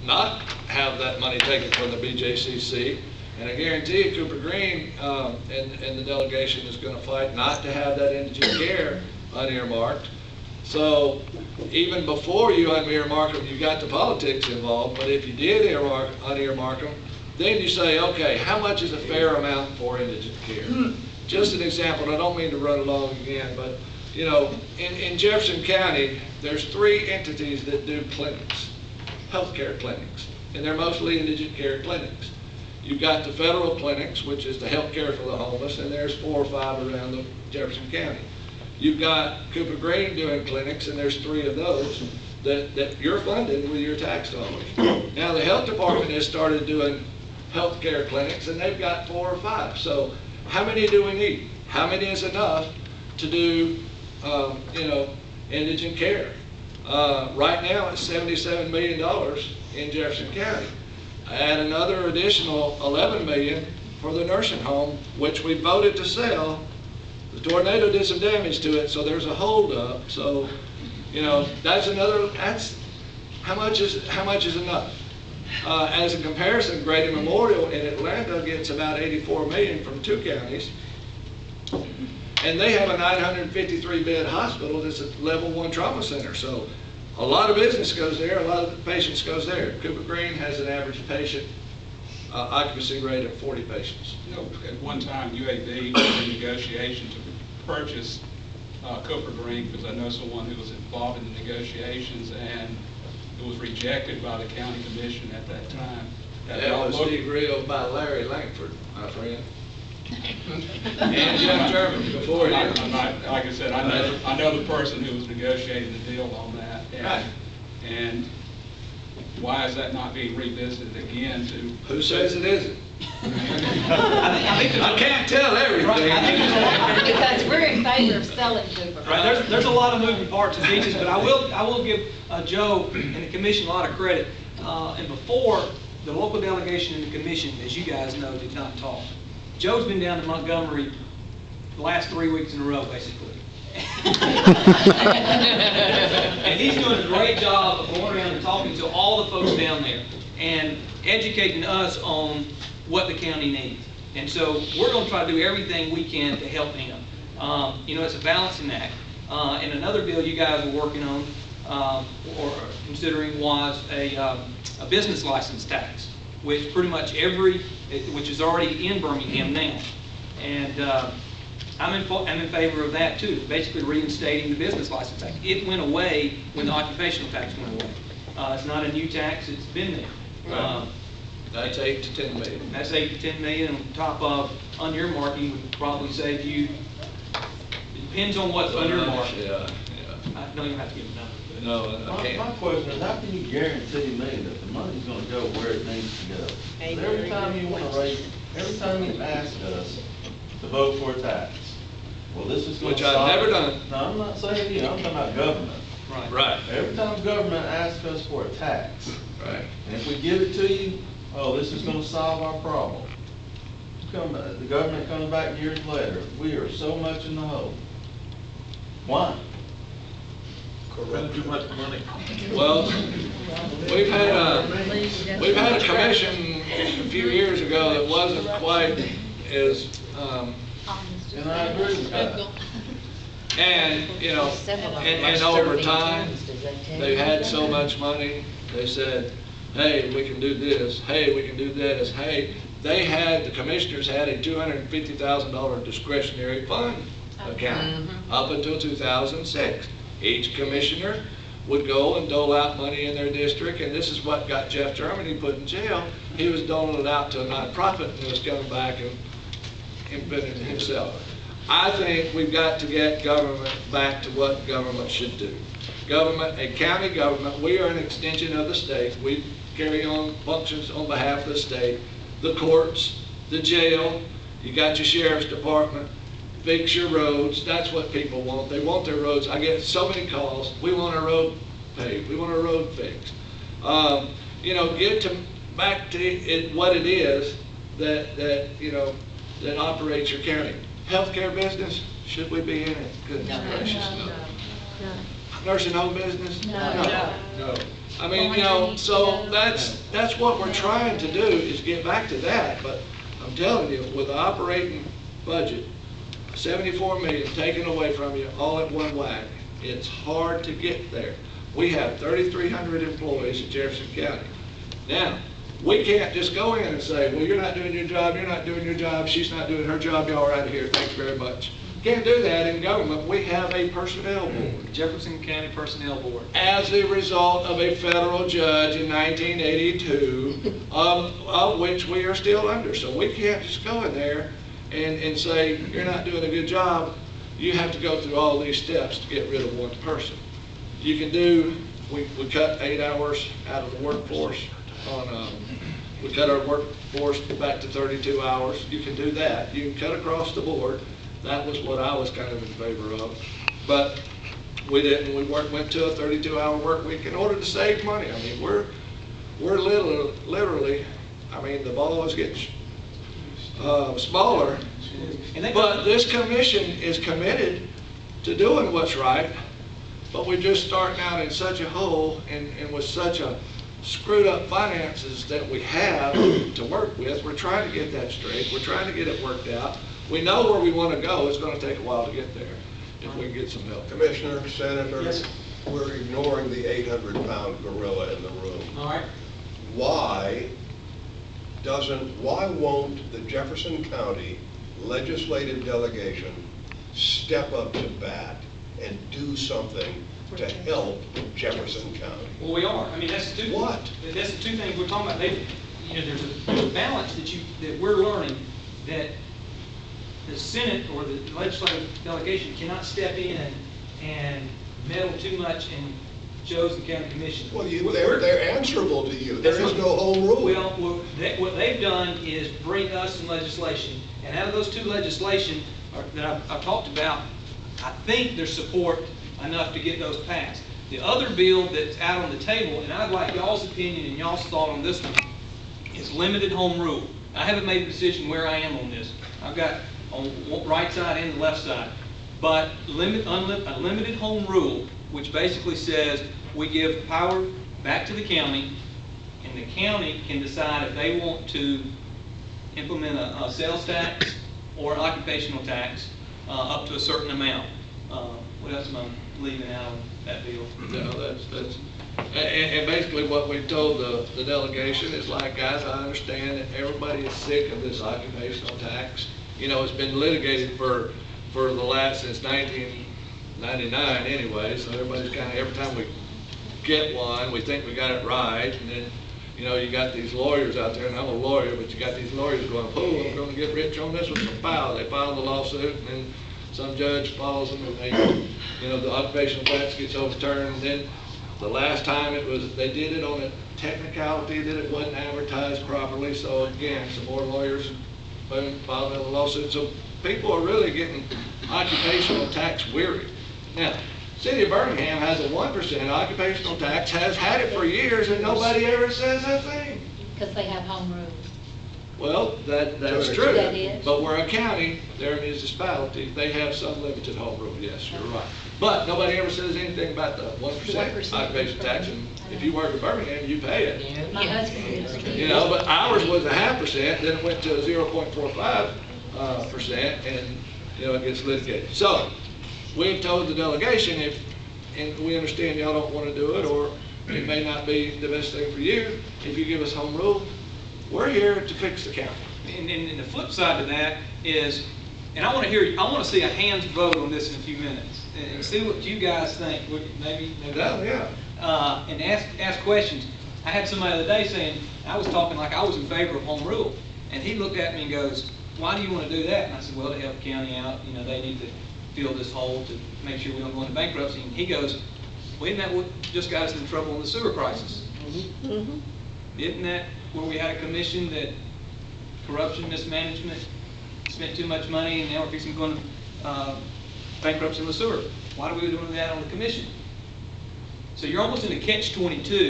not have that money taken from the BJCC. And I guarantee you, Cooper Green and the delegation is going to fight not to have that indigent care unearmarked. So even before you unearmark them, you got the politics involved. But if you did unearmark them, then you say, okay, how much is a fair amount for indigent care? Just an example, and I don't mean to run along again, but you know, in Jefferson County, there's 3 entities that do clinics, healthcare clinics, and they're mostly indigent care clinics. You've got the federal clinics, which is the health care for the homeless, and there's 4 or 5 around the Jefferson County. You've got Cooper Green doing clinics, and there's 3 of those that you're funding with your tax dollars. Now the health department has started doing health care clinics, and they've got 4 or 5. So how many do we need? How many is enough to do, you know, indigent care? Right now it's $77 million in Jefferson County. Add another additional $11 million for the nursing home, which we voted to sell. The tornado did some damage to it, so there's a holdup. So, you know, that's how much is enough? As a comparison, Grady Memorial in Atlanta gets about $84 million from 2 counties, and they have a 953-bed hospital that's a level 1 trauma center. So a lot of business goes there, a lot of the patients goes there. Cooper Green has an average patient occupancy rate of 40 patients. You know, at one time, UAB was in negotiation to purchase Cooper Green, because I know someone who was involved in the negotiations, and it was rejected by the county commission at that time. That was agreed by Larry Langford, my friend. And Jeff German before him. Like I said, I know the person who was negotiating the deal on that. And, right. And why is that not being revisited again? Who says it isn't? I can't tell everything. Right, because we're in favor of selling Cooper. Right, there's a lot of moving parts and pieces, but I will give Joe and the commission a lot of credit. And before, the local delegation and the commission, as you guys know, did not talk. Joe's been down to Montgomery the last 3 weeks in a row, basically. And he's doing a great job of going around and talking to all the folks down there and educating us on what the county needs. And so we're going to try to do everything we can to help him. You know, it's a balancing act. And another bill you guys were working on or considering was a business license tax, which pretty much which is already in Birmingham now. And I'm in favor of that too, basically reinstating the business license tax. It went away when the occupational tax went away. It's not a new tax, it's been there. Right. That's 8 to 10 million. That's 8 to 10 million on top of unearmarking would probably save you, it depends on what's unearmarked. Yeah. I know you have to give a number. No, I can't. My question is, how can you guarantee me that the money's gonna go where it needs to go? Every time you wanna every time you ask us to vote for a tax, well, this is gonna Which I've never done. No, I'm not saying you, I'm talking about government. Right. Every time government asks us for a tax, Right. and if we give it to you, oh, this is gonna solve our problem. The government comes back years later, we are so much in the hole. Why? Too much money. Well, we've had a commission a few years ago that wasn't quite as And I agree with that. and you know, and over time they've had so much money. They said, hey, we can do this. Hey, we can do this. Hey, the commissioners had a $250,000 discretionary fund account up until 2006. Each commissioner would go and dole out money in their district, and this is what got Jeff Germany put in jail. He was doling it out to a nonprofit and was coming back and implementing it himself. I think we've got to get government back to what government should do. Government, a county government, we are an extension of the state. We carry on functions on behalf of the state. The courts, the jail, you got your sheriff's department, fix your roads. That's what people want. They want their roads. I get so many calls. We want our road paved. We want our road fixed. You know, get back to what it is that you know that operates your county. Healthcare business, should we be in it? Goodness gracious, no. Nursing home business? No. I mean, you know, so that's what we're trying to do, is get back to that, but I'm telling you, with the operating budget, 74 million taken away from you all at one whack, it's hard to get there. We have 3,300 employees in Jefferson County. Now, we can't just go in and say, well, you're not doing your job, you're not doing your job, she's not doing her job, y'all are out of here, thanks very much. Can't do that in government. We have a personnel board. Jefferson County Personnel Board. As a result of a federal judge in 1982, of which we are still under. So we can't just go in there and say, you're not doing a good job. You have to go through all these steps to get rid of one person. You can do, we cut 8 hours out of the workforce we cut our workforce back to 32 hours. You can do that. You can cut across the board. That was what I was kind of in favor of. But we didn't. We went to a 32-hour work week in order to save money. I mean, we're literally, I mean, the ball is getting smaller. But this commission is committed to doing what's right. But we're just starting out in such a hole and with such a screwed up finances that we have to work with. We're trying to get that straight. We're trying to get it worked out. We know where we want to go. It's going to take a while to get there if we can get some help. Commissioner, Senator, Yes. we're ignoring the 800-pound gorilla in the room. All right. Why won't the Jefferson County legislative delegation step up to bat and do something to help Jefferson County? Well, we are. I mean, that's the two. What? That's the two things we're talking about. There's a balance that we're learning, that the Senate or the legislative delegation cannot step in and meddle too much in chosen county commissions. Well, they're answerable to you. There is no home rule. Well, what they've done is bring us some legislation, and out of those two legislation that I've talked about, I think there's support enough to get those passed. The other bill that's out on the table, and I'd like y'all's opinion and y'all's thought on this one, is limited home rule. I haven't made a decision where I am on this. I've got on the right side and the left side. But a limited home rule, which basically says we give power back to the county, and the county can decide if they want to implement a sales tax or occupational tax up to a certain amount. What else am I leaving out of that bill? No, and basically what we've told the delegation is like, guys, I understand that everybody is sick of this occupational tax. You know, it's been litigated for the last, since 1999 anyway, so everybody's kind of, every time we get one, we think we got it right, and then, you know, you got these lawyers out there, and I'm a lawyer, but you got these lawyers going, oh, I'm gonna get rich on this with some file. They file the lawsuit, and then some judge follows them, and they, you know, the occupational tax gets overturned, and then the last time they did it on a technicality that it wasn't advertised properly, so again, some more lawyers filed a lawsuit. So people are really getting occupational tax weary. Now, City of Birmingham has a 1% occupational tax, has had it for years, and nobody ever says a thing. Because they have home rules. Well, that's So true. that is. But we're a county, they're a municipality, they have some limited home rule, yes, you're right. But nobody ever says anything about the 1% occupational tax, and if you work in Birmingham, you pay it. My husband is. You know, but ours was 0.5%, then it went to 0.45%, and, you know, it gets litigated. So, we've told the delegation, and we understand y'all don't want to do it, or it may not be the best thing for you, if you give us home rule, we're here to fix the county. And the flip side to that is, and I want to see a hands vote on this in a few minutes, and see what you guys think. Maybe. Yeah. And ask questions. I had somebody the other day saying, I was talking like I was in favor of home rule, and he looked at me and goes, why do you want to do that? And I said, well, to help the county out, you know, they need to fill this hole to make sure we don't go into bankruptcy. And he goes, well, isn't that what just got us in trouble in the sewer crisis? Mm-hmm. Isn't that where we had a commission that corruption, mismanagement, spent too much money, and now we're fixing to go into bankruptcy in the sewer? Why do we do that on the commission? So you're almost in a catch-22.